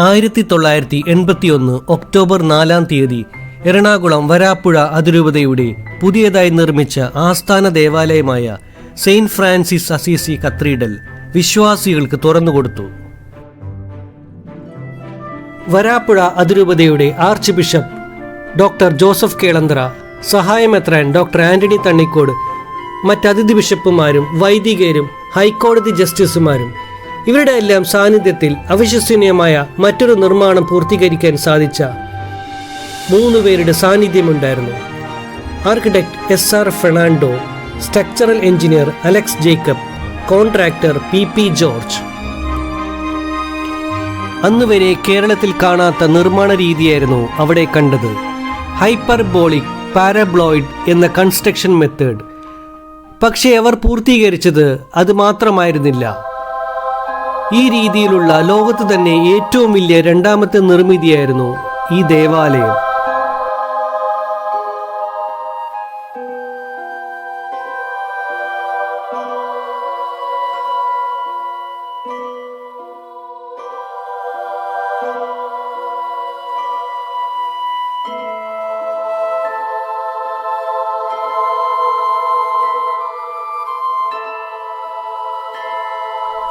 1981 October 4 Ernakulam Varapuzha അതിരൂപതയുടെ പുതിയതായി നിർമ്മിച്ച ആസ്ഥാന ദേവാലയമായ സെയിന്റ് ഫ്രാൻസിസ് അസീസി കത്തീഡ്രൽ വിശ്വാസികൾക്ക് തുറന്നുകൊടുത്തു. വരാപ്പുഴ അതിരൂപതയുടെ archbishop doctor Joseph Kelanthara, സഹായമെത്രാൻ ഡോക്ടർ ആന്റണി തണ്ണിക്കോട്, മറ്റതിഥി ബിഷപ്പുമാരും വൈദികരും ഹൈക്കോടതി ജസ്റ്റിസുമാരും ഇവരുടെ എല്ലാം സാന്നിധ്യത്തിൽ അവിശ്വസനീയമായ മറ്റൊരു നിർമ്മാണം പൂർത്തീകരിക്കാൻ സാധിച്ച 3 പേരുടെ സാന്നിധ്യമുണ്ടായിരുന്നു. Architect SR Fernando, structural engineer Alex Jacob, contractor PP George. അന്നുവരെ കേരളത്തിൽ കാണാത്ത നിർമ്മാണ രീതിയായിരുന്നു അവിടെ കണ്ടത്. ഹൈപ്പർബോളിക് പാരബ്ലോയിഡ് എന്ന കൺസ്ട്രക്ഷൻ മെത്തേഡ്. പക്ഷേ അവർ പൂർത്തീകരിച്ചത് അത് മാത്രമായിരുന്നില്ല. ഈ രീതിയിലുള്ള ലോകത്ത് തന്നെ ഏറ്റവും വലിയ രണ്ടാമത്തെ നിർമ്മിതിയായിരുന്നു ഈ ദേവാലയം.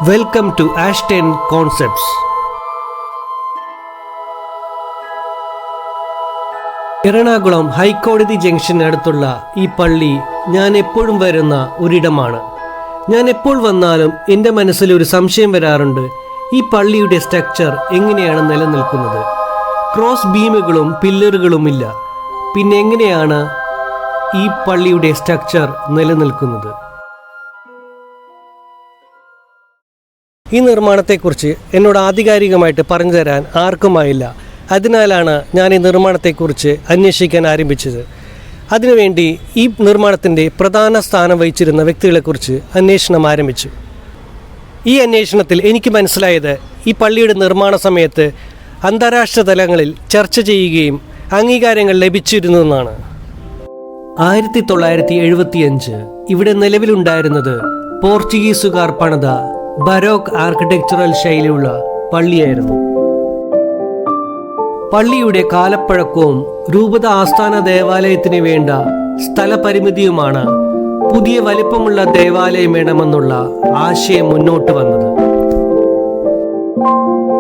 Welcome to Ashten concepts. Ernakulam ഹൈക്കോടതി ജംഗ്ഷനടുത്തുള്ള ഈ പള്ളി ഞാൻ എപ്പോഴും വരുന്ന ഒരിടമാണ്. ഞാൻ എപ്പോൾ വന്നാലും എൻ്റെ മനസ്സിൽ ഒരു സംശയം വരാറുണ്ട്, ഈ പള്ളിയുടെ സ്ട്രക്ചർ എങ്ങനെയാണ് നിലനിൽക്കുന്നത്? ക്രോസ് ബീമുകളും പില്ലറുകളും ഇല്ല. പിന്നെ എങ്ങനെയാണ് ഈ പള്ളിയുടെ സ്ട്രക്ചർ നിലനിൽക്കുന്നത്? ഈ നിർമ്മാണത്തെക്കുറിച്ച് എന്നോട് ആധികാരികമായിട്ട് പറഞ്ഞു തരാൻ ആർക്കുമായില്ല. അതിനാലാണ് ഞാൻ ഈ നിർമ്മാണത്തെക്കുറിച്ച് അന്വേഷിക്കാൻ ആരംഭിച്ചത്. അതിനുവേണ്ടി ഈ നിർമ്മാണത്തിൻ്റെ പ്രധാന സ്ഥാനം വഹിച്ചിരുന്ന വ്യക്തികളെക്കുറിച്ച് അന്വേഷണം ആരംഭിച്ചു. ഈ അന്വേഷണത്തിൽ എനിക്ക് മനസ്സിലായത്, ഈ പള്ളിയുടെ നിർമ്മാണ സമയത്ത് അന്താരാഷ്ട്ര തലങ്ങളിൽ ചർച്ച ചെയ്യുകയും അംഗീകാരങ്ങൾ ലഭിച്ചിരുന്നതെന്നാണ്. 1975 ഇവിടെ നിലവിലുണ്ടായിരുന്നത് പോർച്ചുഗീസുകാർ പണിത ബരോക്ക് ആർക്കിടെക്ചറൽ ശൈലിയുള്ള പള്ളിയായിരുന്നു. പള്ളിയുടെ കാലപ്പഴക്കവും രൂപത ആസ്ഥാന ദേവാലയത്തിന് വേണ്ട സ്ഥലപരിമിതിയുമാണ് പുതിയ വലിപ്പമുള്ള ദേവാലയം വേണമെന്നുള്ള ആശയം മുന്നോട്ട് വന്നത്.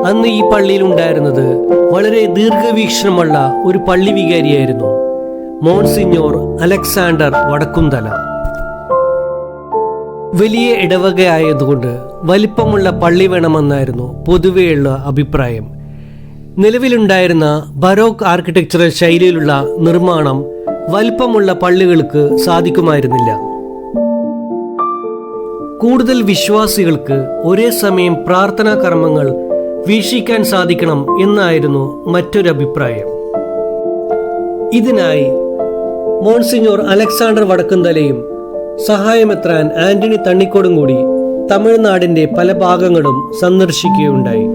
അന്ന് ഈ പള്ളിയിൽ ഉണ്ടായിരുന്നത് വളരെ ദീർഘവീക്ഷണമുള്ള ഒരു പള്ളി വികാരിയായിരുന്നു, മോൺസിഞ്ഞോർ അലക്സാണ്ടർ വടക്കുംതല. വലിയ ഇടവകയായതുകൊണ്ട് വലിപ്പമുള്ള പള്ളി വേണമെന്നായിരുന്നു പൊതുവെയുള്ള അഭിപ്രായം. നിലവിലുണ്ടായിരുന്ന ബരോക്ക് ആർക്കിടെക്ചറൽ ശൈലിയിലുള്ള നിർമ്മാണം വലിപ്പമുള്ള പള്ളികൾക്ക് സാധിക്കുമായിരുന്നില്ല. കൂടുതൽ വിശ്വാസികൾക്ക് ഒരേ സമയം പ്രാർത്ഥനാ കർമ്മങ്ങൾ വീക്ഷിക്കാൻ സാധിക്കണം എന്നായിരുന്നു മറ്റൊരു അഭിപ്രായം. ഇതിനായി മോൺസിഞ്ഞോർ അലക്സാണ്ടർ വടക്കുംതലയും സഹായമെത്രാൻ ആന്റണി തണ്ണിക്കോടും കൂടി തമിഴ്നാടിന്റെ പല ഭാഗങ്ങളും സന്ദർശിക്കുകയുണ്ടായി.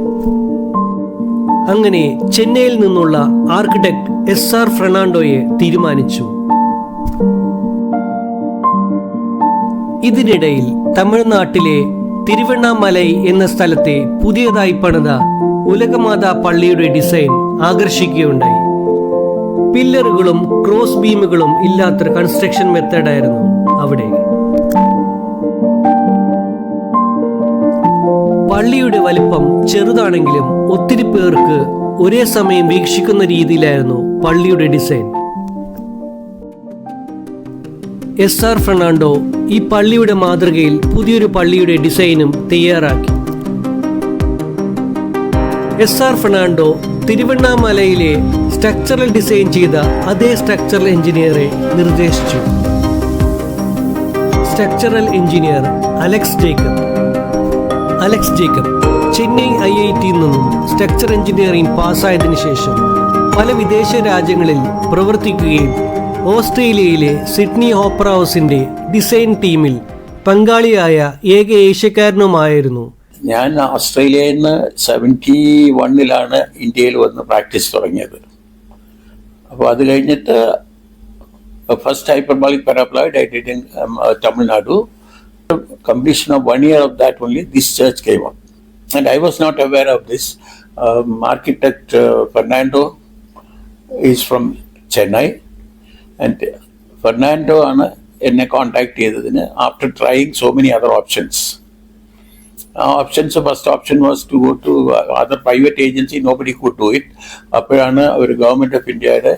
അങ്ങനെ ചെന്നൈയിൽ നിന്നുള്ള ആർക്കിടെക്ട് SR ഫെർണാണ്ടോയെ തീരുമാനിച്ചു. ഇതിനിടയിൽ തമിഴ്നാട്ടിലെ തിരുവണ്ണാമലൈ എന്ന സ്ഥലത്തെ പുതിയതായി പണിത ഉലകമാതാ പള്ളിയുടെ ഡിസൈൻ ആകർഷിക്കുകയുണ്ടായി. പില്ലറുകളും ക്രോസ് ബീമുകളും ഇല്ലാത്തൊരു കൺസ്ട്രക്ഷൻ മെത്തേഡായിരുന്നു അവിടെ. പള്ളിയുടെ വലിപ്പം ചെറുതാണെങ്കിലും ഒത്തിരി പേർക്ക് ഒരേ സമയം വീക്ഷിക്കുന്ന രീതിയിലായിരുന്നു പള്ളിയുടെ ഡിസൈൻ. SR ഫെർണാണ്ടോ ഈ പള്ളിയുടെ മാതൃകയിൽ പുതിയൊരു പള്ളിയുടെ ഡിസൈനും തയ്യാറാക്കി. SR ഫെർണാണ്ടോ തിരുവണ്ണാമലയിലെ സ്ട്രക്ചറൽ ഡിസൈൻ ചെയ്ത അതേ സ്ട്രക്ചറൽ എഞ്ചിനീയറെ നിർദ്ദേശിച്ചു. Structural engineer Alex Jacob Chennai IIT നിന്നും സ്ട്രക്ചർ എഞ്ചിനീയറിംഗ് പാസ്സായതിനു ശേഷം പല വിദേശ രാജ്യങ്ങളിൽ പ്രവർത്തിക്കുകയും ഓസ്ട്രേലിയയിലെ സിഡ്നി ഓപ്പറ ഹൗസിന്റെ ഡിസൈൻ ടീമിൽ പങ്കാളിയായ ഏക ഏഷ്യക്കാരനുമായിരുന്നു. ഞാൻ ഓസ്ട്രേലിയയിൽ നിന്ന് 71 ഇന്ത്യയിൽ വന്ന് പ്രാക്ടീസ് തുടങ്ങിയത്. അപ്പോൾ അത് കഴിഞ്ഞിട്ട് first hyperbolic paraboloid I did in Tamil Nadu. Completion of 1 year of that only this church came up, and I was not aware of this. Architect Fernando is from Chennai, and Fernando ആണ് എന്നെ contact ചെയ്തതിന് after trying so many other options. Options first option was to go to other private agency, nobody could do it. അപ്പോഴാണ് ഒരു government of ഇന്ത്യയുടെ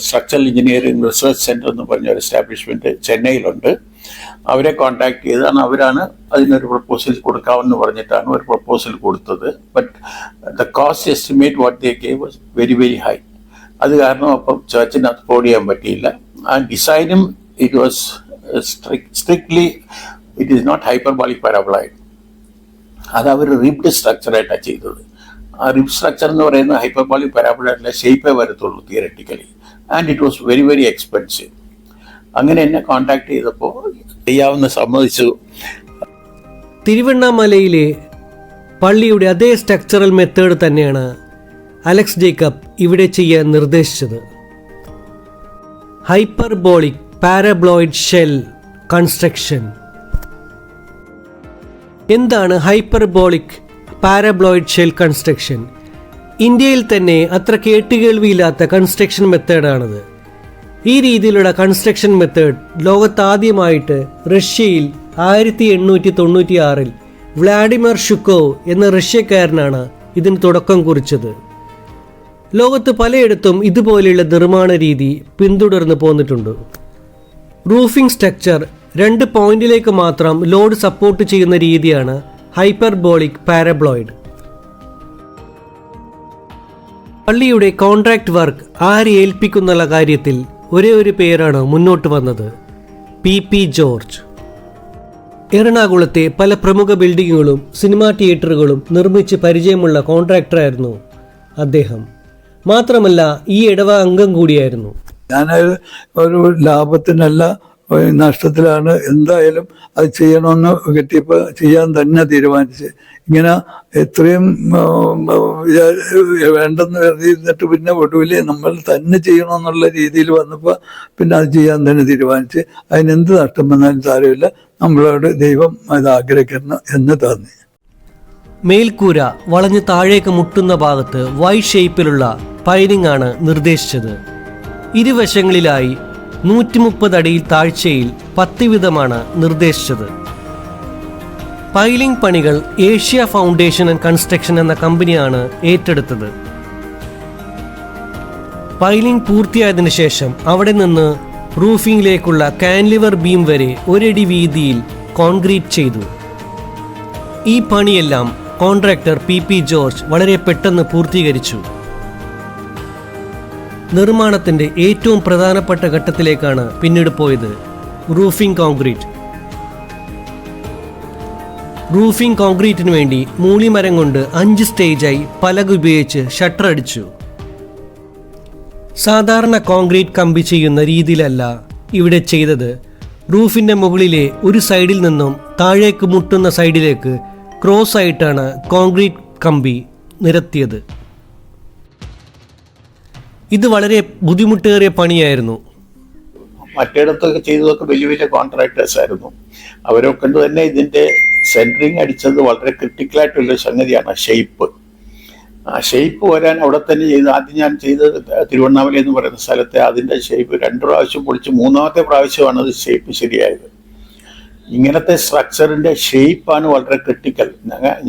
structural engineering research centre എന്ന് പറഞ്ഞ ഒരു establishment ചെന്നൈയിലുണ്ട്. അവരെ കോൺടാക്ട് ചെയ്താണ്. അവരാണ് അതിനൊരു പ്രപ്പോസൽ കൊടുക്കാമെന്ന് പറഞ്ഞിട്ടാണ് ഒരു പ്രപ്പോസൽ കൊടുത്തത്. But the cost estimate what they gave was very very high. അത് കാരണം അപ്പം ചർച്ചിന് അഫോർഡ് ചെയ്യാൻ പറ്റിയില്ല. ആ ഡിസൈനും it was strictly it is not hyperbolic paraboloid. അത് അവർ റിബ്ഡ് സ്ട്രക്ചറായിട്ടാണ് ചെയ്തത്. ആ റിബ് സ്ട്രക്ചർ എന്ന് പറയുന്നത് ഹൈപ്പർബോളിക് പാരാബോളോയിഡിലെ ഷേപ്പേ വരത്തുള്ളൂ theoretically, and it was very very expensive. അങ്ങനെ എന്നെ കോൺടാക്ട് ചെയ്തപ്പോൾ ചെയ്യാവുന്ന സമ്മതിച്ചു. തിരുവണ്ണാമലയിലെ പള്ളിയുടെ അതേ സ്ട്രക്ചറൽ മെത്തേഡ് തന്നെയാണ് അലക്സ് ജേക്കബ് ഇവിടെ ചെയ്യാൻ നിർദ്ദേശിച്ചത്. Hyperbolic paraboloid shell construction. എന്താണ് ഹൈപ്പർബോളിക് പാരാബോളോയിഡ് ഷെൽ കൺസ്ട്രക്ഷൻ? ഇന്ത്യയിൽ തന്നെ അത്ര കേട്ടുകേൾവിയില്ലാത്ത കൺസ്ട്രക്ഷൻ മെത്തേഡാണത്. ഈ രീതിയിലുള്ള കൺസ്ട്രക്ഷൻ മെത്തേഡ് ലോകത്താദ്യമായിട്ട് റഷ്യയിൽ 1896 വ്ളാഡിമിർ ഷുക്കോവ് എന്ന റഷ്യക്കാരനാണ് ഇതിന് തുടക്കം കുറിച്ചത്. ലോകത്ത് പലയിടത്തും ഇതുപോലെയുള്ള നിർമ്മാണ രീതി പിന്തുടർന്ന് പോന്നിട്ടുണ്ട്. റൂഫിംഗ് സ്ട്രക്ചർ 2 പോയിന്റിലേക്ക് മാത്രം ലോഡ് സപ്പോർട്ട് ചെയ്യുന്ന രീതിയാണ് ഹൈപ്പർബോളിക് പാരാബോളോയിഡ്. പള്ളിയുടെ കോൺട്രാക്ട് വർക്ക് ആരെ ഏൽപ്പിക്കുന്നുള്ള കാര്യത്തിൽ ഒരേ ഒരു പേരാണ് മുന്നോട്ട് വന്നത്, PP ജോർജ്. എറണാകുളത്തെ പല പ്രമുഖ ബിൽഡിങ്ങുകളും സിനിമാ തിയേറ്ററുകളും നിർമ്മിച്ച് പരിചയമുള്ള കോൺട്രാക്ടറായിരുന്നു അദ്ദേഹം. മാത്രമല്ല ഈ ഇടവ അംഗം കൂടിയായിരുന്നു. ഞാൻ ഒരു ലാഭത്തിനല്ല, നഷ്ടത്തിലാണ്. എന്തായാലും അത് ചെയ്യണമെന്ന് കിട്ടിയപ്പോൾ ചെയ്യാൻ തന്നെ തീരുമാനിച്ച്. ഇങ്ങനെ എത്രയും വേണ്ടെന്ന് കരുതിയിരുന്നിട്ട് പിന്നെ ഒടുവിൽ നമ്മൾ തന്നെ ചെയ്യണമെന്നുള്ള രീതിയിൽ വന്നപ്പോൾ പിന്നെ അത് ചെയ്യാൻ തന്നെ തീരുമാനിച്ച്. അതിനെന്ത് നഷ്ടം വന്നാലും സാരമില്ല, നമ്മളോട് ദൈവം അത് ആഗ്രഹിക്കണം എന്ന് തോന്നി. മേൽക്കൂര വളഞ്ഞ് താഴേക്ക് മുട്ടുന്ന ഭാഗത്ത് വൈ ഷേപ്പിലുള്ള പൈലിംഗ് ആണ് നിർദ്ദേശിച്ചത്. ഇരുവശങ്ങളിലായി 130 അടിയിൽ താഴ്ചയിൽ 10 വിധമാണ് നിർദ്ദേശിച്ചത്. പൈലിംഗ് പണികൾ ഏഷ്യ ഫൗണ്ടേഷൻ ആൻഡ് കൺസ്ട്രക്ഷൻ എന്ന കമ്പനിയാണ് ഏറ്റെടുത്തത്. പൈലിംഗ് പൂർത്തിയായതിനു ശേഷം അവിടെ നിന്ന് റൂഫിംഗിലേക്കുള്ള കാൻലിവർ ബീം വരെ 1 അടി വീതിയിൽ കോൺക്രീറ്റ് ചെയ്തു. ഈ പണിയെല്ലാം കോൺട്രാക്ടർ PP ജോർജ് വളരെ പെട്ടെന്ന് പൂർത്തീകരിച്ചു. നിർമ്മാണത്തിന്റെ ഏറ്റവും പ്രധാനപ്പെട്ട ഘട്ടത്തിലേക്കാണ് പിന്നീട് പോയത്, റൂഫിംഗ് കോൺക്രീറ്റ്. റൂഫിംഗ് കോൺക്രീറ്റിന് വേണ്ടി മൂളിമരം കൊണ്ട് 5 സ്റ്റേജായി പലക ഉപയോഗിച്ച് ഷട്ടർ അടിച്ചു. സാധാരണ കോൺക്രീറ്റ് കമ്പി ചെയ്യുന്ന രീതിയിലല്ല ഇവിടെ ചെയ്തത്. റൂഫിന്റെ മുകളിലെ ഒരു സൈഡിൽ നിന്നും താഴേക്ക് മുട്ടുന്ന സൈഡിലേക്ക് ക്രോസ് ആയിട്ടാണ് കോൺക്രീറ്റ് കമ്പി നിരത്തിയത്. ഇത് വളരെ ബുദ്ധിമുട്ടേറിയ പണിയായിരുന്നു. മറ്റിടത്തൊക്കെ ചെയ്തതൊക്കെ വലിയ വലിയ കോൺട്രാക്ടേഴ്സ് ആയിരുന്നു. അവരൊക്കെ തന്നെ ഇതിൻ്റെ സെൻറ്ററിങ് അടിച്ചത് വളരെ ക്രിട്ടിക്കലായിട്ടുള്ള സംഗതിയാണ് ഷേപ്പ്. ആ ഷേപ്പ് വരാൻ അവിടെ തന്നെ ചെയ്ത് ആദ്യം ഞാൻ ചെയ്തത് തിരുവണ്ണാമല എന്ന് പറയുന്ന സ്ഥലത്തെ അതിൻ്റെ ഷേപ്പ് 2 പ്രാവശ്യം പൊളിച്ച് 3ാമത്തെ പ്രാവശ്യമാണ് അത് ഷേപ്പ് ശരിയായത്. ഇങ്ങനത്തെ സ്ട്രക്ചറിൻ്റെ ഷേപ്പാണ് വളരെ ക്രിട്ടിക്കൽ.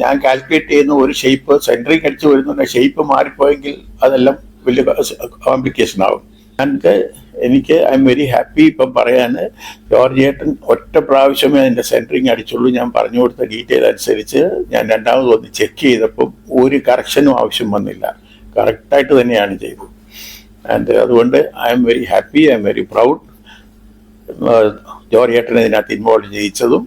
ഞാൻ കാൽക്കുലേറ്റ് ചെയ്യുന്ന ഒരു ഷേപ്പ് സെൻറ്ററിങ് അടിച്ച് വരുന്നുണ്ട്, ഷേപ്പ് മാറിപ്പോയെങ്കിൽ അതെല്ലാം വലിയ കോംപ്ലിക്കേഷൻ ആവും. എനിക്ക് ഐ എം വെരി ഹാപ്പി ഇപ്പം പറയാൻ. ജോർജ് ഏട്ടൻ ഒറ്റ പ്രാവശ്യമേ അതിൻ്റെ സെൻറ്ററിങ് അടിച്ചുള്ളൂ. ഞാൻ പറഞ്ഞു കൊടുത്ത ഡീറ്റെയിൽ അനുസരിച്ച് ഞാൻ 2ാമത് വന്ന് ചെക്ക് ചെയ്തപ്പം ഒരു കറക്ഷനും ആവശ്യം വന്നില്ല, കറക്റ്റായിട്ട് തന്നെയാണ് ചെയ്തത്. ആൻഡ് അതുകൊണ്ട് I am very happy, I am very proud. George ഏട്ടനെ ഇതിനകത്ത് ഇൻവോൾവ് ചെയ്യിച്ചതും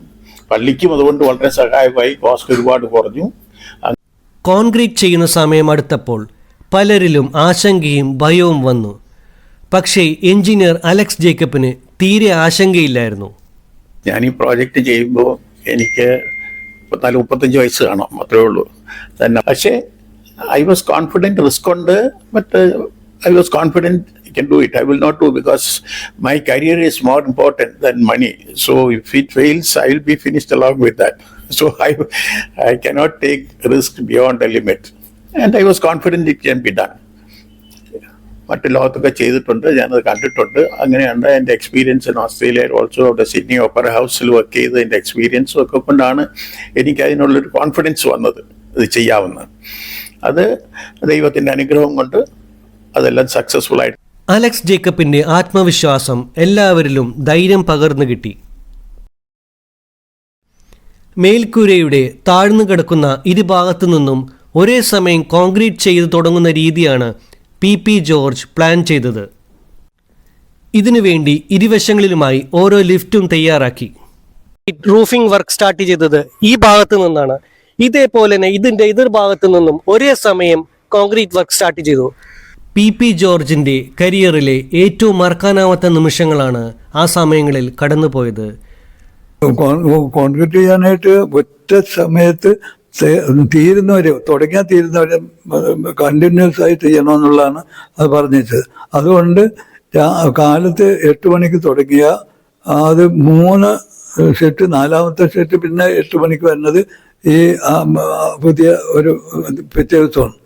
പള്ളിക്കും അതുകൊണ്ട് വളരെ സഹായമായി. കോസ്റ്റ് ഒരുപാട് കുറഞ്ഞു. കോൺക്രീറ്റ് ചെയ്യുന്ന സമയം അടുത്തപ്പോൾ പലരിലും ആശങ്കയും ഭയവും വന്നു. പക്ഷേ എഞ്ചിനീയർ അലക്സ് ജേക്കബിന് തീരെ ആശങ്കയില്ലായിരുന്നു. ഞാൻ ഈ പ്രോജക്റ്റ് ചെയ്യുമ്പോൾ എനിക്ക് 34-35 വയസ്സ് കാണാം, അത്രേ ഉള്ളൂ തന്നെ. പക്ഷേ ഐ വാസ് കോൺഫിഡൻറ്റ്. റിസ്ക് ഉണ്ട്, but I was confident I can do it. I will not do because my career is more important than money. So if it fails, I will be finished along with that. So I cannot take risk beyond the limit. And I was confident it can be done. മറ്റു ലോകത്തൊക്കെ ചെയ്തിട്ടുണ്ട്, ഞാനത് കണ്ടിട്ടുണ്ട്. അങ്ങനെയുണ്ട് എൻ്റെ experience in ഓസ്ട്രേലിയയിൽ also അവിടെ Sydney opera ഹൗസിൽ work ചെയ്തതിൻ്റെ എക്സ്പീരിയൻസും ഒക്കെ കൊണ്ടാണ് എനിക്ക് അതിനുള്ളൊരു കോൺഫിഡൻസ് വന്നത് ഇത് ചെയ്യാവുന്നത്. അത് ദൈവത്തിൻ്റെ അനുഗ്രഹം കൊണ്ട് അതെല്ലാം സക്സസ്ഫുൾ ആയിട്ട്. അലക്സ് ജേക്കബിന്റെ ആത്മവിശ്വാസം എല്ലാവരിലും ധൈര്യം പകർന്നു കിട്ടി. മേൽക്കൂരയുടെ താഴ്ന്നു കിടക്കുന്ന ഇരുഭാഗത്തു നിന്നും ഒരേ സമയം കോൺക്രീറ്റ് ചെയ്തു തുടങ്ങുന്ന രീതിയാണ് പി ജോർജ് പ്ലാൻ ചെയ്തത്. ഇതിനുവേണ്ടി ഇരുവശങ്ങളിലുമായി ഓരോ ലിഫ്റ്റും തയ്യാറാക്കി. റൂഫിംഗ് വർക്ക് സ്റ്റാർട്ട് ചെയ്തത് ഈ ഭാഗത്തു നിന്നാണ്. ഇതേപോലെ തന്നെ ഇതിന്റെ എതിർഭാഗത്തു നിന്നും ഒരേ സമയം കോൺക്രീറ്റ് വർക്ക് സ്റ്റാർട്ട് ചെയ്തു. പി ജോർജിന്റെ കരിയറിലെ ഏറ്റവും മറക്കാനാവാത്ത നിമിഷങ്ങളാണ് ആ സമയങ്ങളിൽ കടന്നുപോയത്. കോൺക്രീറ്റ് ചെയ്യാനായിട്ട് ഒറ്റ സമയത്ത് തുടങ്ങിയാൽ തീരുന്നവരെ കണ്ടിന്യൂസ് ആയിട്ട് ചെയ്യണമെന്നുള്ളതാണ് അത് പറഞ്ഞത്. അതുകൊണ്ട് കാലത്ത് 8 മണിക്ക് തുടങ്ങിയ അത് 3 ഷെറ്റ്, 4ാമത്തെ ഷെറ്റ് പിന്നെ 8 മണിക്ക് വരുന്നത് ഈ പുതിയ ഒരു പിറ്റേ ദിവസമാണ്.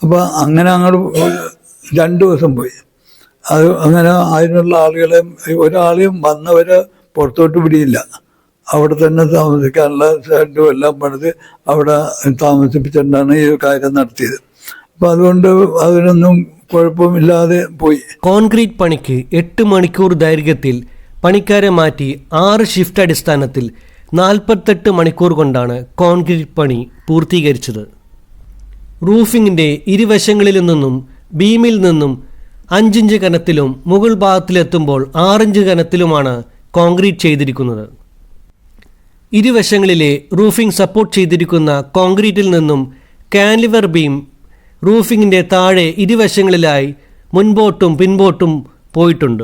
അപ്പോൾ അങ്ങനെ അങ്ങോട്ട് 2 ദിവസം പോയി. അത് അങ്ങനെ അതിനുള്ള ആളുകളെ ഒരാളെയും വന്നവരെ പുറത്തോട്ട് പിടിയില്ല. അവിടെ തന്നെ താമസിക്കാനുള്ള ഷെഡും എല്ലാം പണിത് അവിടെ താമസിപ്പിച്ചിട്ടാണ് ഈ കാര്യം നടത്തിയത്. അപ്പം അതുകൊണ്ട് അതിനൊന്നും കുഴപ്പമില്ലാതെ പോയി. കോൺക്രീറ്റ് പണിക്ക് 8 മണിക്കൂർ ദൈർഘ്യത്തിൽ പണിക്കാരെ മാറ്റി 6 ഷിഫ്റ്റ് അടിസ്ഥാനത്തിൽ 48 മണിക്കൂർ കൊണ്ടാണ് കോൺക്രീറ്റ് പണി പൂർത്തീകരിച്ചത്. റൂഫിങ്ങിൻ്റെ ഇരുവശങ്ങളിൽ നിന്നും ബീമിൽ നിന്നും 5 ഇഞ്ച് കനത്തിലും മുകൾ ഭാഗത്തിലെത്തുമ്പോൾ 6 ഇഞ്ച് കനത്തിലുമാണ് കോൺക്രീറ്റ് ചെയ്തിരിക്കുന്നത്. ഇരുവശങ്ങളിലെ റൂഫിംഗ് സപ്പോർട്ട് ചെയ്തിരിക്കുന്ന കോൺക്രീറ്റിൽ നിന്നും കാൻലിവർ ബീം റൂഫിങ്ങിൻ്റെ താഴെ ഇരുവശങ്ങളിലായി മുൻപോട്ടും പിൻപോട്ടും പോയിട്ടുണ്ട്.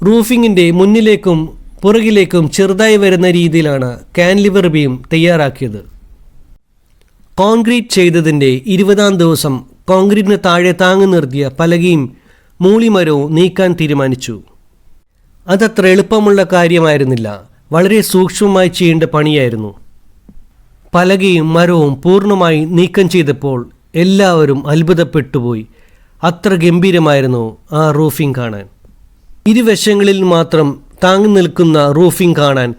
റൂഫിങ്ങിൻ്റെ മുന്നിലേക്കും പുറകിലേക്കും ചെറുതായി വരുന്ന രീതിയിലാണ് കാൻലിവർ ബീം തയ്യാറാക്കിയത്. കോൺക്രീറ്റ് ചെയ്തതിൻ്റെ 20ാം ദിവസം കോൺക്രീറ്റിന് താഴെ താങ്ങി നിർത്തിയ പലകയും മൂളിമരവും നീക്കാൻ തീരുമാനിച്ചു. അതത്ര എളുപ്പമുള്ള കാര്യമായിരുന്നില്ല. വളരെ സൂക്ഷ്മമായി ചെയ്യേണ്ട പണിയായിരുന്നു. പലകയും മരവും പൂർണ്ണമായി നീക്കം ചെയ്തപ്പോൾ എല്ലാവരും അത്ഭുതപ്പെട്ടുപോയി. അത്ര ഗംഭീരമായിരുന്നു ആ റൂഫിംഗ് കാണാൻ. ഇരുവശങ്ങളിൽ മാത്രം താങ്ങി നിൽക്കുന്ന റൂഫിംഗ് കാണാൻ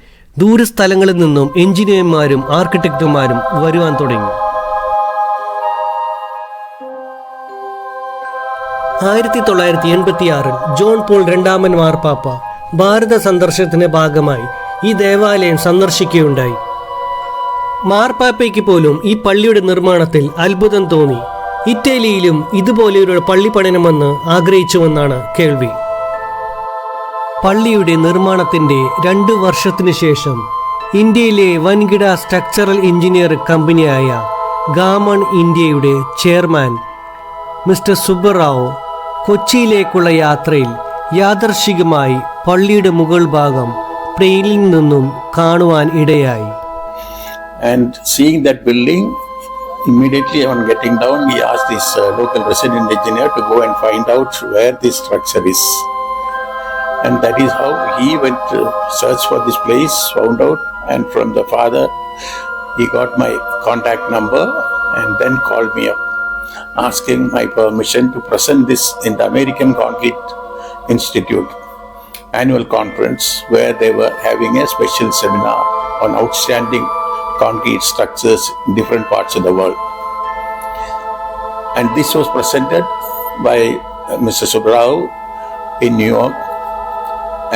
ദൂരസ്ഥലങ്ങളിൽ നിന്നും എഞ്ചിനീയർമാരും ആർക്കിടെക്റ്റുമാരും വരുവാൻ തുടങ്ങി. 1986 ജോൺ പോൾ രണ്ടാമൻ മാർപ്പാപ്പ ഭാരത സന്ദർശനത്തിന്റെ ഭാഗമായി ഈ ദേവാലയം സന്ദർശിക്കുകയുണ്ടായി. മാർപ്പാപ്പയ്ക്ക് പോലും ഈ പള്ളിയുടെ നിർമ്മാണത്തിൽ അത്ഭുതം തോന്നി. ഇറ്റലിയിലും ഇതുപോലെയൊരു പള്ളി പണിയണമെന്ന് ആഗ്രഹിച്ചുവെന്നാണ് കേൾവി. പള്ളിയുടെ നിർമ്മാണത്തിന്റെ 2 വർഷത്തിനു ശേഷം ഇന്ത്യയിലെ വൻകിട സ്ട്രക്ചറൽ എഞ്ചിനീയറിംഗ് കമ്പനിയായ ഗാമൺ ഇന്ത്യയുടെ ചെയർമാൻ മിസ്റ്റർ സുബ്ബറാവു കൊച്ചിയിലേക്കുള്ള യാത്രയിൽ യാദർശികമായി പള്ളിയുടെ മുകൾ ഭാഗം പ്ലെയിനിൽ നിന്നും കാണുവാൻ ഇടയായി. And seeing that building, immediately on getting down, he asked this local resident engineer to go and find out where this structure is. And that is how he went to search for this place, found out, and from the father, he got my contact number and then called me up, asking my permission to present this in the American Concrete Institute annual conference, where they were having a special seminar on outstanding concrete structures in different parts of the world. And this was presented by Mr. Subbarao in New York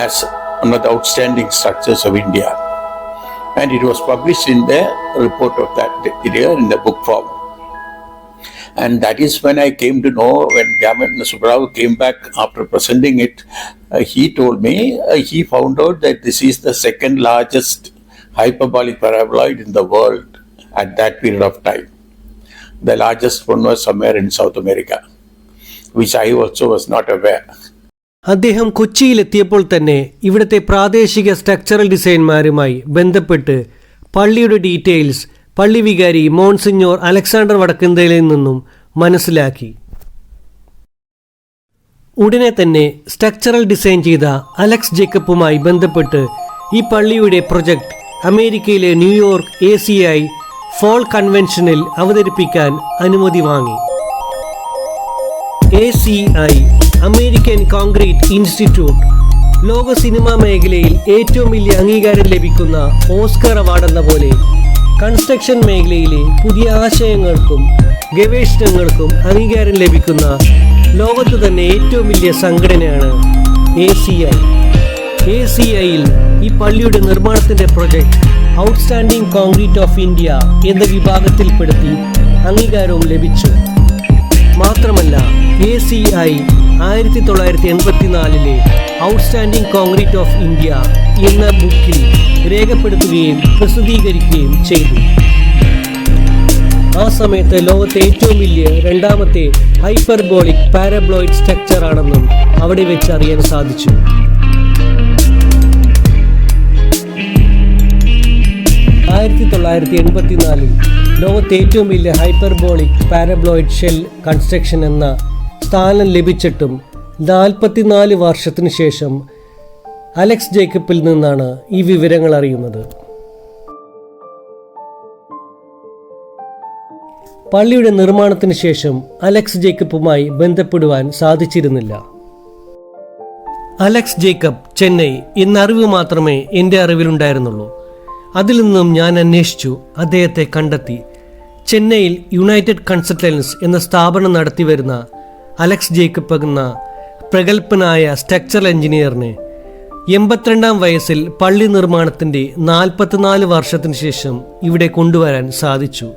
as one of the outstanding structures of India. And it was published in the report of that year in the book form. And that is when I came to know, when Gaman Subbarao came back after presenting it, he told me he found out that this is the second largest hyperbolic paraboloid in the world at that period of time. The largest one was somewhere in South America, which I also was not aware. അദ്ദേഹം കൊച്ചിയിലെത്തിയപ്പോൾ തന്നെ ഇവിടുത്തെ പ്രാദേശിക structural ഡിസൈൻമാരുമായി ബന്ധപ്പെട്ട് പള്ളിയുടെ details പള്ളി വികാരി monsignor Alexander വടക്കന്തലയിൽ നിന്നും മനസ്സിലാക്കി. ഉടനെ തന്നെ സ്ട്രക്ചറൽ ഡിസൈൻ ചെയ്ത അലക്സ് ജേക്കബുമായി ബന്ധപ്പെട്ട് ഈ പള്ളിയുടെ പ്രൊജക്ട് അമേരിക്കയിലെ ന്യൂയോർക്ക് ACI ഫോൾ കൺവെൻഷനിൽ അവതരിപ്പിക്കാൻ അനുമതി വാങ്ങി. ACI അമേരിക്കൻ കോൺക്രീറ്റ് ഇൻസ്റ്റിറ്റ്യൂട്ട് ലോക സിനിമാ മേഖലയിൽ ഏറ്റവും വലിയ അംഗീകാരം ലഭിക്കുന്ന ഓസ്കർ അവാർഡ് എന്ന പോലെ കൺസ്ട്രക്ഷൻ മേഖലയിലെ പുതിയ ആശയങ്ങൾക്കും ഗവേഷണങ്ങൾക്കും അംഗീകാരം ലഭിക്കുന്ന ലോകത്ത് തന്നെ ഏറ്റവും വലിയ സംഘടനയാണ് ACI. ACIയിൽ ഈ പള്ളിയുടെ നിർമ്മാണത്തിൻ്റെ project outstanding concrete of India എന്ന വിഭാഗത്തിൽപ്പെടുത്തി അംഗീകാരവും ലഭിച്ചു. മാത്രമല്ല ACI 1984 outstanding concrete of India എന്ന ബുക്കിൽ രേഖപ്പെടുത്തുകയും പ്രസിദ്ധീകരിക്കുകയും ചെയ്തു. ആ സമയത്ത് ലോകത്തെ ഏറ്റവും വലിയ രണ്ടാമത്തെ ഹൈപ്പർബോളിക് പാരബ്ലോയിഡ് സ്ട്രക്ചർ ആണെന്നും അവിടെ വെച്ച് അറിയാൻ സാധിച്ചു. 1984 ലോകത്തെ ഏറ്റവും വലിയ ഹൈപ്പർബോളിക് പാരബ്ലോയിഡ് ഷെൽ കൺസ്ട്രക്ഷൻ എന്ന സ്ഥാനം ലഭിച്ചിട്ടും 44 വർഷത്തിന് ശേഷം അലക്സ് ജേക്കബിൽ നിന്നാണ് ഈ വിവരങ്ങൾ അറിയുന്നത്. പള്ളിയുടെ നിർമ്മാണത്തിന് ശേഷം അലക്സ് ജേക്കബുമായി ബന്ധപ്പെടുവാൻ സാധിച്ചിരുന്നില്ല. അലക്സ് ജേക്കബ് ചെന്നൈ എന്നറിവ് മാത്രമേ എൻ്റെ അറിവിലുണ്ടായിരുന്നുള്ളൂ. അതിൽ നിന്നും ഞാൻ അന്വേഷിച്ചു, അദ്ദേഹത്തെ കണ്ടെത്തി. ചെന്നൈയിൽ യുണൈറ്റഡ് കൺസൾട്ടൻസ് എന്ന സ്ഥാപനം നടത്തി വരുന്ന അലക്സ് ജേക്കബ് എന്ന പ്രഗത്ഭനായ സ്ട്രക്ചറൽ എഞ്ചിനീയറിനെ 82-ാം വയസ്സിൽ പള്ളി നിർമ്മാണത്തിൻ്റെ 44 വർഷത്തിന് ശേഷം ഇവിടെ കൊണ്ടുവരാൻ സാധിച്ചു.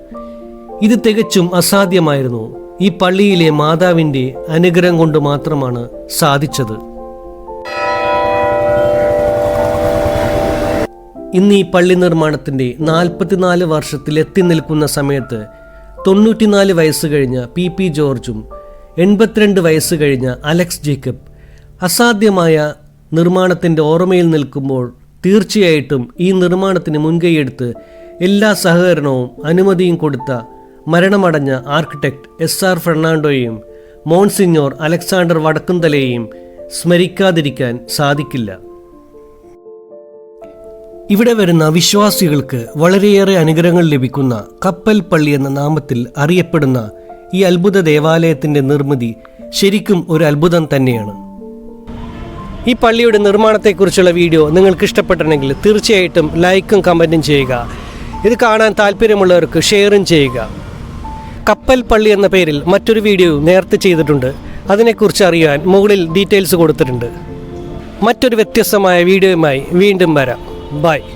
ഇത് തികച്ചും അസാധ്യമായിരുന്നു. ഈ പള്ളിയിലെ മാതാവിൻ്റെ അനുഗ്രഹം കൊണ്ട് മാത്രമാണ് സാധിച്ചത്. ഇന്ന് ഈ പള്ളി നിർമ്മാണത്തിൻ്റെ 44 വർഷത്തിൽ എത്തി നിൽക്കുന്ന സമയത്ത് 94 വയസ്സ് കഴിഞ്ഞ PP ജോർജും 82 വയസ്സ് കഴിഞ്ഞ അലക്സ് ജേക്കബ് അസാധ്യമായ നിർമ്മാണത്തിൻ്റെ ഓർമ്മയിൽ നിൽക്കുമ്പോൾ തീർച്ചയായിട്ടും ഈ നിർമ്മാണത്തിന് മുൻകൈയെടുത്ത് എല്ലാ സഹകരണവും അനുമതിയും കൊടുത്ത മരണമടഞ്ഞ ആർക്കിടെക്ട് SR ഫെർണാണ്ടോയെയും മോൺസിഞ്ഞോർ അലക്സാണ്ടർ വടക്കുംതലയെയും സ്മരിക്കാതിരിക്കാൻ സാധിക്കില്ല. ഇവിടെ വരുന്ന വിശ്വാസികൾക്ക് വളരെയേറെ അനുഗ്രഹങ്ങൾ ലഭിക്കുന്ന കപ്പൽ പള്ളി എന്ന നാമത്തിൽ അറിയപ്പെടുന്ന ഈ അത്ഭുത ദേവാലയത്തിൻ്റെ നിർമ്മിതി ശരിക്കും ഒരു അത്ഭുതം തന്നെയാണ്. ഈ പള്ളിയുടെ നിർമ്മാണത്തെക്കുറിച്ചുള്ള വീഡിയോ നിങ്ങൾക്ക് ഇഷ്ടപ്പെട്ടിട്ടുണ്ടെങ്കിൽ തീർച്ചയായിട്ടും ലൈക്കും കമൻറ്റും ചെയ്യുക. ഇത് കാണാൻ താല്പര്യമുള്ളവർക്ക് ഷെയറും ചെയ്യുക. കപ്പൽ പള്ളി എന്ന പേരിൽ മറ്റൊരു വീഡിയോ നേരത്തെ ചെയ്തിട്ടുണ്ട്. അതിനെക്കുറിച്ച് അറിയാൻ മുകളിൽ ഡീറ്റെയിൽസ് കൊടുത്തിട്ടുണ്ട്. മറ്റൊരു വ്യത്യസ്തമായ വീഡിയോയുമായി വീണ്ടും വരാം. Bye.